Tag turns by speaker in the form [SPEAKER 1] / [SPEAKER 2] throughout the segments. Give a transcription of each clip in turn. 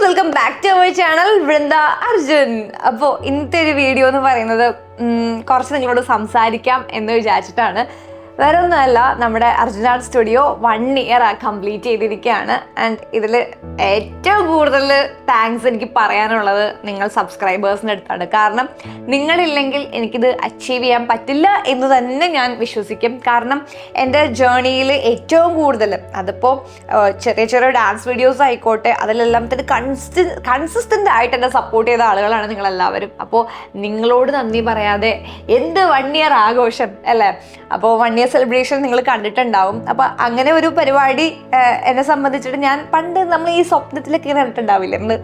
[SPEAKER 1] Welcome back to our channel Vrinda Arjun. അപ്പോൾ ഇന്നത്തെ ഒരു വീഡിയോ എന്ന് പറയുന്നത് കുറച്ച് നിങ്ങളോട് സംസാരിക്കാം എന്ന് വിചാരിച്ചിട്ടാണ്. വേറെ ഒന്നുമല്ല, നമ്മുടെ Arjun art studio 1 year complete ചെയ്തിരിക്കുകയാണ്. ആൻഡ് ഇതിൽ ഏറ്റവും കൂടുതൽ താങ്ക്സ് എനിക്ക് പറയാനുള്ളത് നിങ്ങൾ സബ്സ്ക്രൈബേഴ്സിൻ്റെ അടുത്താണ്. കാരണം നിങ്ങളില്ലെങ്കിൽ എനിക്കിത് അച്ചീവ് ചെയ്യാൻ പറ്റില്ല എന്ന് തന്നെ ഞാൻ വിശ്വസിക്കും. കാരണം എൻ്റെ ജേർണിയിൽ ഏറ്റവും കൂടുതൽ അതിപ്പോൾ ചെറിയ ചെറിയ ഡാൻസ് വീഡിയോസ് ആയിക്കോട്ടെ, അതിലെല്ലാം തന്നെ കൺസിസ്റ്റൻ്റ് ആയിട്ട് എന്നെ സപ്പോർട്ട് ചെയ്ത ആളുകളാണ് നിങ്ങളെല്ലാവരും. അപ്പോൾ നിങ്ങളോട് നന്ദി പറയാതെ എന്ത് 1 year ആഘോഷം അല്ലേ. അപ്പോൾ 1 year സെലിബ്രേഷൻ നിങ്ങൾ കണ്ടിട്ടുണ്ടാവും. അപ്പോൾ അങ്ങനെ ഒരു പരിപാടി എന്നെ സംബന്ധിച്ചിട്ട് ഞാൻ പണ്ട് നമ്മൾ ഈ സ്വപ്നത്തിലൊക്കെ ഇങ്ങനെ കണ്ടിട്ടുണ്ടാവില്ലേ, നമ്മൾ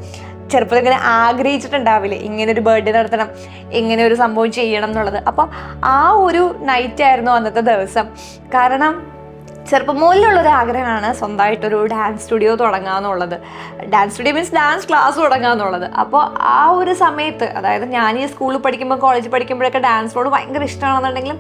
[SPEAKER 1] ചെറുപ്പത്തിൽ ഇങ്ങനെ ആഗ്രഹിച്ചിട്ടുണ്ടാവില്ലേ ഇങ്ങനെ ഒരു ബർത്ത്ഡേ നടത്തണം, ഇങ്ങനെ ഒരു സംഭവം ചെയ്യണം എന്നുള്ളത്. അപ്പോൾ ആ ഒരു നൈറ്റായിരുന്നു അന്നത്തെ ദിവസം. കാരണം ചെറുപ്പം മുതലുള്ളൊരു ആഗ്രഹമാണ് സ്വന്തമായിട്ടൊരു ഡാൻസ് സ്റ്റുഡിയോ തുടങ്ങുക എന്നുള്ളത്. Dance studio means dance class തുടങ്ങുക എന്നുള്ളത്. അപ്പോൾ ആ ഒരു സമയത്ത്, അതായത് ഞാൻ ഈ സ്കൂളിൽ പഠിക്കുമ്പോൾ കോളേജിൽ പഠിക്കുമ്പോഴൊക്കെ ഡാൻസിനോട് ഭയങ്കര ഇഷ്ടമാണെന്നുണ്ടെങ്കിലും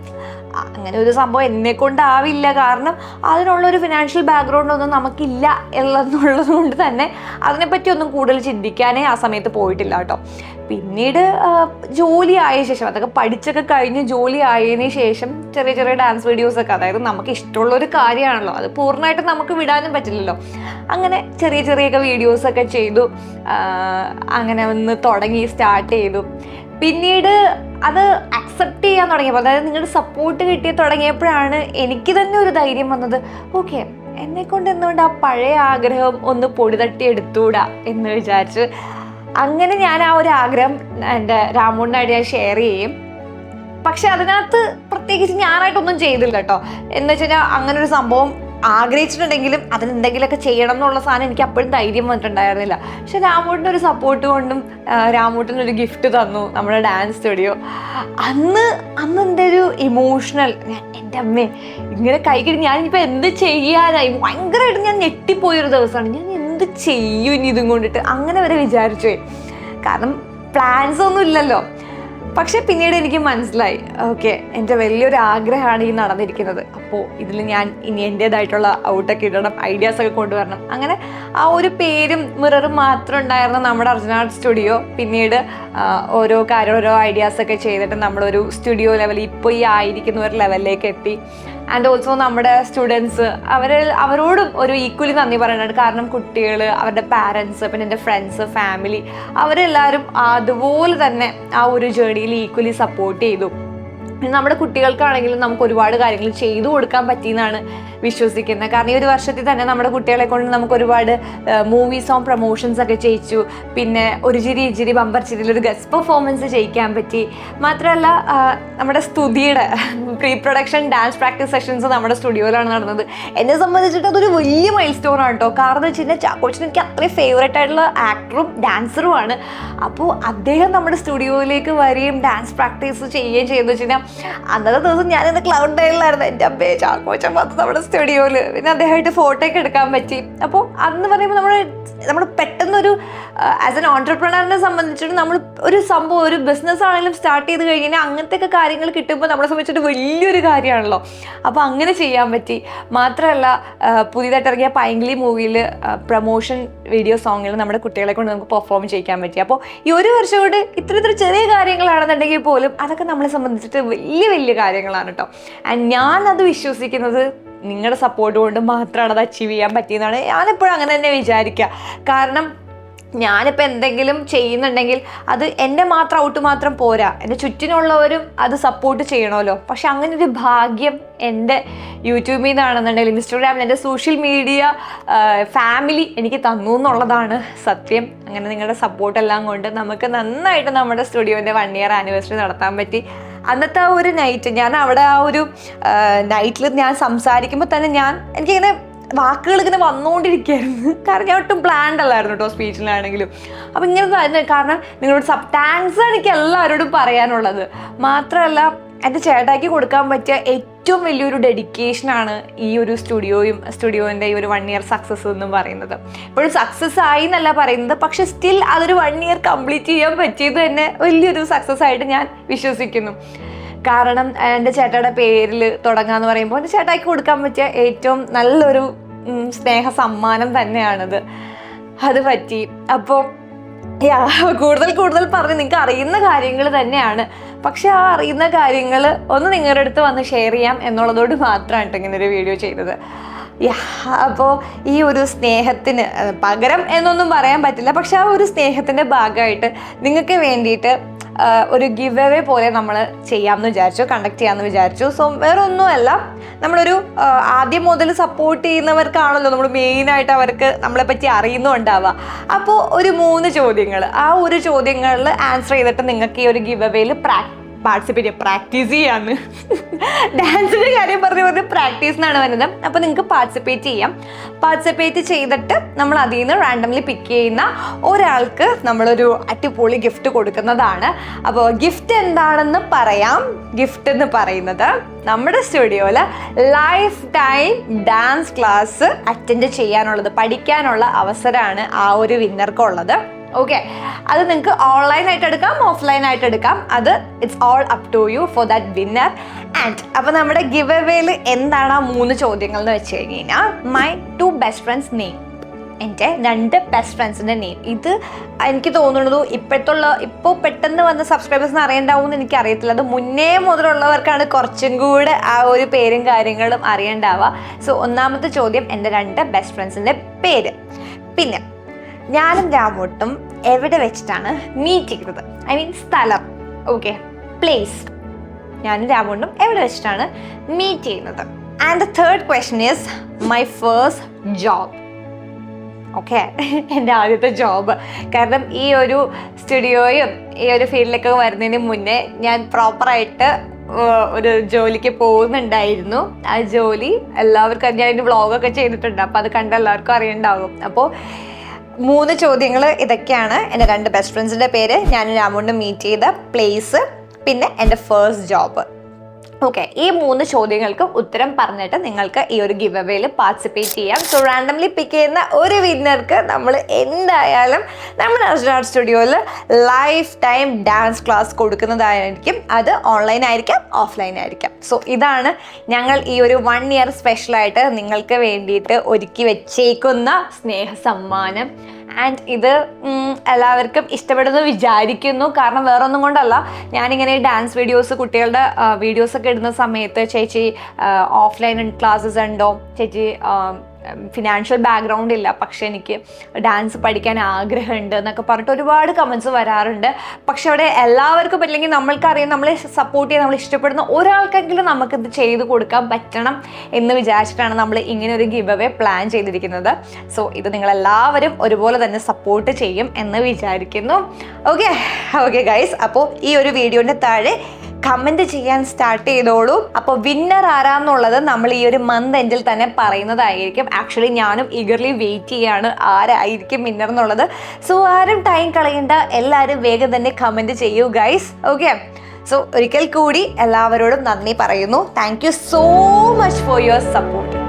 [SPEAKER 1] അങ്ങനെ ഒരു സംഭവം എന്നെക്കൊണ്ടാവില്ല. കാരണം അതിനുള്ളൊരു ഫിനാൻഷ്യൽ ബാക്ക്ഗ്രൗണ്ട് ഒന്നും നമുക്കില്ല എന്നുള്ളത് കൊണ്ട് തന്നെ അതിനെപ്പറ്റി ഒന്നും കൂടുതൽ ചിന്തിക്കാനേ ആ സമയത്ത് പോയിട്ടില്ല കേട്ടോ. പിന്നീട് ജോലി ആയ ശേഷം, അതൊക്കെ പഠിച്ചൊക്കെ കഴിഞ്ഞ് ജോലി ആയതിനു ശേഷം ചെറിയ ചെറിയ ഡാൻസ് വീഡിയോസൊക്കെ, അതായത് നമുക്ക് ഇഷ്ടമുള്ളൊരു കാര്യമാണല്ലോ, അത് പൂർണ്ണമായിട്ട് നമുക്ക് വിടാനും പറ്റില്ലല്ലോ. അങ്ങനെ ചെറിയ ചെറിയൊക്കെ വീഡിയോസൊക്കെ ചെയ്തു. അങ്ങനെ ഒന്ന് സ്റ്റാർട്ട് ചെയ്തു. പിന്നീട് അത് അക്സെപ്റ്റ് ചെയ്യാൻ തുടങ്ങിയപ്പോൾ, അതായത് നിങ്ങളുടെ സപ്പോർട്ട് കിട്ടി തുടങ്ങിയപ്പോഴാണ് എനിക്ക് തന്നെ ഒരു ധൈര്യം വന്നത്. ഓക്കെ, എന്നെക്കൊണ്ട് എന്തുകൊണ്ട് ആ പഴയ ആഗ്രഹം ഒന്ന് പൊടി തട്ടി എടുത്തുകൂടാ എന്ന് വിചാരിച്ച് അങ്ങനെ ഞാൻ ആ ഒരു ആഗ്രഹം എൻ്റെ രാമൂണ്ണായിട്ട് ഞാൻ ഷെയർ ചെയ്യും. പക്ഷെ അതിനകത്ത് പ്രത്യേകിച്ച് ഞാനായിട്ടൊന്നും ചെയ്തില്ല കേട്ടോ. എന്ന് വെച്ച് കഴിഞ്ഞാൽ അങ്ങനെ ഒരു സംഭവം ആഗ്രഹിച്ചിട്ടുണ്ടെങ്കിലും അതിനെന്തെങ്കിലുമൊക്കെ ചെയ്യണം എന്നുള്ള സാധനം എനിക്ക് അപ്പോഴും ധൈര്യം വന്നിട്ടുണ്ടായിരുന്നില്ല. പക്ഷെ രാമൂട്ടിൻ്റെ ഒരു സപ്പോർട്ട് കൊണ്ടും രാമൂട്ടിനൊരു ഗിഫ്റ്റ് തന്നു നമ്മുടെ ഡാൻസ് സ്റ്റുഡിയോ. അന്ന് എൻ്റെ ഒരു ഇമോഷണൽ, എൻ്റെ അമ്മേ ഇങ്ങനെ കൈകടി ഞാനിപ്പോൾ എന്ത് ചെയ്യാനായി ഭയങ്കരമായിട്ട് ഞാൻ ഞെട്ടിപ്പോയൊരു ദിവസമാണ്. ഞാൻ എന്ത് ചെയ്യും ഇനി ഇതും കൊണ്ടിട്ട് അങ്ങനെ വരെ വിചാരിച്ചു പോയി. കാരണം പ്ലാൻസ് ഒന്നും ഇല്ലല്ലോ. പക്ഷെ പിന്നീട് എനിക്ക് മനസ്സിലായി, ഓക്കെ, എൻ്റെ വലിയൊരു ആഗ്രഹമാണ് ഈ നടന്നിരിക്കുന്നത്. അപ്പോൾ ഇതിൽ ഞാൻ ഇനി എൻ്റേതായിട്ടുള്ള ഔട്ടൊക്കെ ഇടണം, ഐഡിയാസൊക്കെ കൊണ്ടുവരണം. അങ്ങനെ ആ ഒരു പേരും മിററും മാത്രം ഉണ്ടായിരുന്ന നമ്മുടെ അർജുൻ ആർട്ട് സ്റ്റുഡിയോ പിന്നീട് ഓരോ ഐഡിയാസൊക്കെ ചെയ്തിട്ട് നമ്മളൊരു സ്റ്റുഡിയോ ലെവൽ, ഇപ്പോൾ ഈ ആയിരിക്കുന്ന ഒരു ലെവലിലേക്ക് എത്തി. ആൻഡ് ഓൾസോ നമ്മുടെ സ്റ്റുഡൻസ്, അവരോടും ഒരു ഈക്വലി നന്ദി പറയുന്നുണ്ട്. കാരണം കുട്ടികൾ, അവരുടെ പാരൻസ്, പിന്നെ എൻ്റെ ഫ്രണ്ട്സ്, ഫാമിലി, അവരെല്ലാവരും അതുപോലെ തന്നെ ആ ഒരു ജേർണിയിൽ ഈക്വലി സപ്പോർട്ട് ചെയ്തു. നമ്മുടെ കുട്ടികൾക്കാണെങ്കിലും നമുക്ക് ഒരുപാട് കാര്യങ്ങൾ ചെയ്തു കൊടുക്കാൻ പറ്റിയെന്നാണ് വിശ്വസിക്കുന്നത്. കാരണം ഈ ഒരു വർഷത്തിൽ തന്നെ നമ്മുടെ കുട്ടികളെ കൊണ്ട് നമുക്ക് ഒരുപാട് മൂവി സോങ് പ്രൊമോഷൻസ് ഒക്കെ ചെയ്യിച്ചു. പിന്നെ ഒരു ചിരി ബമ്പർ ചിരിയിലൊരു ഗസ്റ്റ് പെർഫോമൻസ് ചെയ്യിക്കാൻ പറ്റി. മാത്രമല്ല നമ്മുടെ സ്തുതിയുടെ pre production dance practice sessions നമ്മുടെ സ്റ്റുഡിയോയിലാണ് നടന്നത്. എന്നെ സംബന്ധിച്ചിട്ട് അതൊരു വലിയ മൈൽ സ്റ്റോൺ ആണ് കേട്ടോ. കാരണം എന്ന് വെച്ച് കഴിഞ്ഞാൽ ചാക്കോച്ചൻ എനിക്ക് അത്രയും ഫേവറേറ്റ് ആയിട്ടുള്ള ആക്ടറും ഡാൻസറുമാണ്. അപ്പോൾ അദ്ദേഹം നമ്മുടെ സ്റ്റുഡിയോയിലേക്ക് വരികയും ഡാൻസ് പ്രാക്ടീസ് ചെയ്യുകയും ചെയ്തെന്ന് വെച്ച് കഴിഞ്ഞാൽ അന്നത്തെ ദിവസം ഞാനിന്ന് ക്ലൗഡ് ഡേയിലായിരുന്നു. എൻ്റെ അമ്മേ ചാക്കോച്ചൻ വന്ന് നമ്മുടെ സ്റ്റുഡിയോയിൽ, പിന്നെ അദ്ദേഹമായിട്ട് ഫോട്ടോ ഒക്കെ എടുക്കാൻ പറ്റി. അപ്പോൾ അന്ന് പറയുമ്പോൾ നമ്മൾ പെട്ടെന്നൊരു ആസ് എൻ ഓൺട്രപ്രണറിനെ സംബന്ധിച്ചിട്ട് നമ്മൾ ഒരു സംഭവം, ഒരു ബിസിനസ് ആണെങ്കിലും സ്റ്റാർട്ട് ചെയ്ത് കഴിഞ്ഞാൽ അങ്ങനത്തെയൊക്കെ കാര്യങ്ങൾ കിട്ടുമ്പോൾ നമ്മളെ സംബന്ധിച്ചിട്ട് വലിയൊരു കാര്യമാണല്ലോ. അപ്പോൾ അങ്ങനെ ചെയ്യാൻ പറ്റി. മാത്രമല്ല പുതിയതായിട്ട് ഇറങ്ങിയ പൈങ്കിളി മൂവിയിൽ പ്രൊമോഷൻ വീഡിയോ സോങ്ങിൽ നമ്മുടെ കുട്ടികളെ കൊണ്ട് നമുക്ക് പെർഫോം ചെയ്യിക്കാൻ പറ്റി. അപ്പോൾ ഈ ഒരു വർഷം കൊണ്ട് ഇത്ര ചെറിയ കാര്യങ്ങളാണെന്നുണ്ടെങ്കിൽ പോലും അതൊക്കെ നമ്മളെ സംബന്ധിച്ചിട്ട് വലിയ കാര്യങ്ങളാണ് കേട്ടോ. ആൻഡ് ഞാനത് വിശ്വസിക്കുന്നത് നിങ്ങളുടെ സപ്പോർട്ട് കൊണ്ട് മാത്രമാണ് അത് അച്ചീവ് ചെയ്യാൻ പറ്റിയെന്നാണ് ഞാനെപ്പോഴും അങ്ങനെ തന്നെ വിചാരിക്കുക. കാരണം ഞാനിപ്പോൾ എന്തെങ്കിലും ചെയ്യുന്നുണ്ടെങ്കിൽ അത് എൻ്റെ മാത്രം പോരാ, എൻ്റെ ചുറ്റിനുള്ളവരും അത് സപ്പോർട്ട് ചെയ്യണമല്ലോ. പക്ഷെ അങ്ങനെ ഒരു ഭാഗ്യം എൻ്റെ യൂട്യൂബിൽ നിന്നാണെന്നുണ്ടെങ്കിൽ ഇൻസ്റ്റാഗ്രാമിൽ എൻ്റെ സോഷ്യൽ മീഡിയ ഫാമിലി എനിക്ക് തന്നു എന്നുള്ളതാണ് സത്യം. അങ്ങനെ നിങ്ങളുടെ സപ്പോർട്ടെല്ലാം കൊണ്ട് നമുക്ക് നന്നായിട്ട് നമ്മുടെ സ്റ്റുഡിയോൻ്റെ 1 year ആനിവേഴ്സറി നടത്താൻ പറ്റി. അന്നത്തെ ആ ഒരു നൈറ്റ്, ഞാൻ അവിടെ ആ ഒരു നൈറ്റിൽ ഞാൻ സംസാരിക്കുമ്പോൾ തന്നെ എനിക്കിങ്ങനെ വാക്കുകൾ ഇങ്ങനെ വന്നുകൊണ്ടിരിക്കുകയായിരുന്നു. കാരണം ഞാൻ ഒട്ടും പ്ലാൻഡ് അല്ലായിരുന്നു കേട്ടോ സ്പീച്ചിലാണെങ്കിലും. അപ്പോൾ ഇങ്ങനെ കാരണം നിങ്ങളോട് താങ്ക്സ് ആണ് എനിക്ക് എല്ലാവരോടും പറയാനുള്ളത്. മാത്രമല്ല എൻ്റെ ചേട്ടായിക്ക് കൊടുക്കാൻ പറ്റിയ ഏറ്റവും വലിയൊരു ഡെഡിക്കേഷനാണ് ഈ ഒരു സ്റ്റുഡിയോൻ്റെ ഈ ഒരു 1 year സക്സസ് എന്നും പറയുന്നത്. ഇപ്പോഴും സക്സസ് ആയി എന്നല്ല പറയുന്നത്, പക്ഷെ സ്റ്റിൽ അതൊരു 1 year കംപ്ലീറ്റ് ചെയ്യാൻ പറ്റിയത് തന്നെ വലിയൊരു സക്സസ് ആയിട്ട് ഞാൻ വിശ്വസിക്കുന്നു. കാരണം എൻ്റെ ചേട്ടയുടെ പേരിൽ തുടങ്ങാന്ന് പറയുമ്പോൾ എൻ്റെ ചേട്ടായിക്ക് കൊടുക്കാൻ പറ്റിയ ഏറ്റവും നല്ലൊരു സ്നേഹ സമ്മാനം തന്നെയാണിത്. അത് പറ്റി. അപ്പോൾ കൂടുതൽ പറഞ്ഞ് നിങ്ങൾക്ക് അറിയുന്ന കാര്യങ്ങൾ തന്നെയാണ്. പക്ഷെ ആ അറിയുന്ന കാര്യങ്ങൾ ഒന്ന് നിങ്ങളുടെ അടുത്ത് വന്ന് ഷെയർ ചെയ്യാം എന്നുള്ളതോട് മാത്രമാണ് ഇങ്ങനെ ഒരു വീഡിയോ ചെയ്തത്. അപ്പോൾ ഈ ഒരു സ്നേഹത്തിന് പകരം എന്നൊന്നും പറയാൻ പറ്റില്ല, പക്ഷെ ആ ഒരു സ്നേഹത്തിൻ്റെ ഭാഗമായിട്ട് നിങ്ങൾക്ക് വേണ്ടിയിട്ട് ഒരു ഗിവ് അവേ പോലെ നമ്മൾ ചെയ്യാമെന്ന് വിചാരിച്ചു, കണ്ടക്ട് ചെയ്യാമെന്ന് വിചാരിച്ചു. സോ വേറെ ഒന്നുമല്ല, നമ്മളൊരു ആദ്യം മുതൽ സപ്പോർട്ട് ചെയ്യുന്നവർക്കാണല്ലോ നമ്മൾ മെയിനായിട്ട് അവർക്ക് നമ്മളെപ്പറ്റി അറിയുന്നുണ്ടാവുക. അപ്പോൾ ഒരു 3 ചോദ്യങ്ങൾ, ആ ഒരു ചോദ്യങ്ങളിൽ ആൻസർ ചെയ്തിട്ട് നിങ്ങൾക്ക് ഈ ഒരു ഗിവ് അവേയിൽ പ്രാക്ടീസ് ചെയ്യാന്ന് ഡാൻസിൻ്റെ കാര്യം പറഞ്ഞ് പ്രാക്ടീസ് എന്നാണ് വരുന്നത്. അപ്പോൾ നിങ്ങൾക്ക് പാർട്ടിസിപ്പേറ്റ് ചെയ്തിട്ട് നമ്മൾ അതിൽ നിന്ന് റാൻഡംലി പിക്ക് ചെയ്യുന്ന ഒരാൾക്ക് നമ്മളൊരു അടിപൊളി ഗിഫ്റ്റ് കൊടുക്കുന്നതാണ്. അപ്പോൾ ഗിഫ്റ്റ് എന്താണെന്ന് പറയാം. ഗിഫ്റ്റ് എന്ന് പറയുന്നത് നമ്മുടെ സ്റ്റുഡിയോയിൽ life time dance class attend ചെയ്യാനുള്ളത്, പഠിക്കാനുള്ള അവസരമാണ് ആ ഒരു വിന്നർക്കുള്ളത്. ഓക്കെ, അത് നിങ്ങൾക്ക് ഓൺലൈനായിട്ട് എടുക്കാം, ഓഫ്ലൈനായിട്ട് എടുക്കാം. അത് it's all up to you for that winner. And അപ്പോൾ നമ്മുടെ ഗിവ് അവേയിൽ എന്താണ് ആ 3 ചോദ്യങ്ങൾ എന്ന് വെച്ച് കഴിഞ്ഞാൽ, മൈ 2 ബെസ്റ്റ് ഫ്രണ്ട്സ് നെയിം, എൻ്റെ 2 ബെസ്റ്റ് ഫ്രണ്ട്സിൻ്റെ നെയിം. ഇത് എനിക്ക് തോന്നുന്നത് ഇപ്പോൾ പെട്ടെന്ന് വന്ന സബ്സ്ക്രൈബേഴ്സിന് അറിയണ്ടാവും എന്ന് എനിക്കറിയത്തില്ല. അത് മുന്നേ മുതലുള്ളവർക്കാണ് കുറച്ചും കൂടെ ആ ഒരു പേരും കാര്യങ്ങളും അറിയണ്ടാവുക. സോ ഒന്നാമത്തെ ചോദ്യം, എൻ്റെ 2 ബെസ്റ്റ് ഫ്രണ്ട്സിൻ്റെ പേര്. പിന്നെ ഞാനും രാമോട്ടും എവിടെ വെച്ചിട്ടാണ് മീറ്റ് ചെയ്തത്, ഐ മീൻ സ്ഥലം. Okay, place. ഞാനും രാമോട്ടും എവിടെ വെച്ചിട്ടാണ് മീറ്റ് ചെയ്യുന്നത്. And the third question is my first job. Okay, എൻ്റെ ആദ്യത്തെ ജോബ്. കാരണം ഈ ഒരു സ്റ്റുഡിയോയും ഈ ഒരു ഫീൽഡിലേക്കൊക്കെ വരുന്നതിന് മുന്നേ ഞാൻ പ്രോപ്പറായിട്ട് ഒരു ജോലിക്ക് പോകുന്നുണ്ടായിരുന്നു. ആ ജോലി എല്ലാവർക്കും, ഞാൻ അതിൻ്റെ വ്ളോഗൊക്കെ ചെയ്തിട്ടുണ്ട്, അപ്പോൾ അത് കണ്ട് എല്ലാവർക്കും അറിയണ്ടാകും. അപ്പോൾ 3 ചോദ്യങ്ങൾ ഇതൊക്കെയാണ്. എൻ്റെ 2 ബെസ്റ്റ് ഫ്രണ്ട്സിൻ്റെ പേര്, ഞാൻ രാമോണ്ടും മീറ്റ് ചെയ്ത പ്ലേസ്, പിന്നെ എൻ്റെ ഫസ്റ്റ് ജോബ്. ഓക്കെ, ഈ 3 ചോദ്യങ്ങൾക്ക് ഉത്തരം പറഞ്ഞിട്ട് നിങ്ങൾക്ക് ഈ ഒരു ഗിവ് അവേയിൽ പാർട്ടിസിപ്പേറ്റ് ചെയ്യാം. സോ റാൻഡംലി പിക്ക് ചെയ്യുന്ന ഒരു വിന്നർക്ക് നമ്മൾ എന്തായാലും നമ്മുടെ അർജുൻ സ്റ്റുഡിയോയിൽ ലൈഫ് ടൈം ഡാൻസ് ക്ലാസ് കൊടുക്കുന്നതായിരിക്കും. അത് ഓൺലൈൻ ആയിരിക്കാം, ഓഫ്ലൈൻ ആയിരിക്കാം. സോ ഇതാണ് ഞങ്ങൾ ഈ ഒരു 1 ഇയർ സ്പെഷ്യലായിട്ട് നിങ്ങൾക്ക് വേണ്ടിയിട്ട് ഒരുക്കി വെച്ചേക്കുന്ന സ്നേഹ സമ്മാനം. ആൻഡ് ഇത് എല്ലാവർക്കും ഇഷ്ടപ്പെടുന്നു വിചാരിക്കുന്നു. കാരണം വേറൊന്നും കൊണ്ടല്ല, ഞാനിങ്ങനെ ഡാൻസ് വീഡിയോസ്, കുട്ടികളുടെ വീഡിയോസൊക്കെ ഇടുന്ന സമയത്ത് ചേച്ചി ഓഫ്ലൈൻ ക്ലാസ്സസ് ഉണ്ടോ, ചേച്ചി ഫിനാൻഷ്യൽ ബാക്ക്ഗ്രൗണ്ട് ഇല്ല പക്ഷെ എനിക്ക് ഡാൻസ് പഠിക്കാൻ ആഗ്രഹമുണ്ട് എന്നൊക്കെ പറഞ്ഞിട്ട് ഒരുപാട് കമൻസ് വരാറുണ്ട്. പക്ഷെ അവിടെ എല്ലാവർക്കും പറ്റില്ലെങ്കിൽ നമ്മൾക്കറിയാം, നമ്മളെ സപ്പോർട്ട് ചെയ്യാൻ നമ്മൾ ഇഷ്ടപ്പെടുന്ന ഒരാൾക്കെങ്കിലും നമുക്കിത് ചെയ്ത് കൊടുക്കാൻ പറ്റണം എന്ന് വിചാരിച്ചിട്ടാണ് നമ്മൾ ഇങ്ങനെ ഒരു ഗിവ് അവേ പ്ലാൻ ചെയ്തിരിക്കുന്നത്. സോ ഇത് നിങ്ങളെല്ലാവരും ഒരുപോലെ തന്നെ സപ്പോർട്ട് ചെയ്യും എന്ന് വിചാരിക്കുന്നു. ഓക്കെ ഗൈസ്, അപ്പോൾ ഈ ഒരു വീഡിയോൻ്റെ താഴെ കമൻറ്റ് ചെയ്യാൻ സ്റ്റാർട്ട് ചെയ്തോളൂ. അപ്പോൾ വിന്നർ ആരാന്നുള്ളത് നമ്മൾ ഈ ഒരു മന്ത് എൻഡിൽ തന്നെ പറയുന്നതായിരിക്കും. ആക്ച്വലി ഞാനും ഈഗർലി വെയിറ്റ് ചെയ്യാണ് ആരായിരിക്കും വിന്നർ എന്നുള്ളത്. സോ ആരും ടൈം കളയണ്ട, എല്ലാവരും വേഗം തന്നെ കമൻറ്റ് ചെയ്യൂ ഗൈസ്. ഓക്കെ, സോ ഒരിക്കൽ കൂടി എല്ലാവരോടും നന്ദി പറയുന്നു. Thank you so much for your support.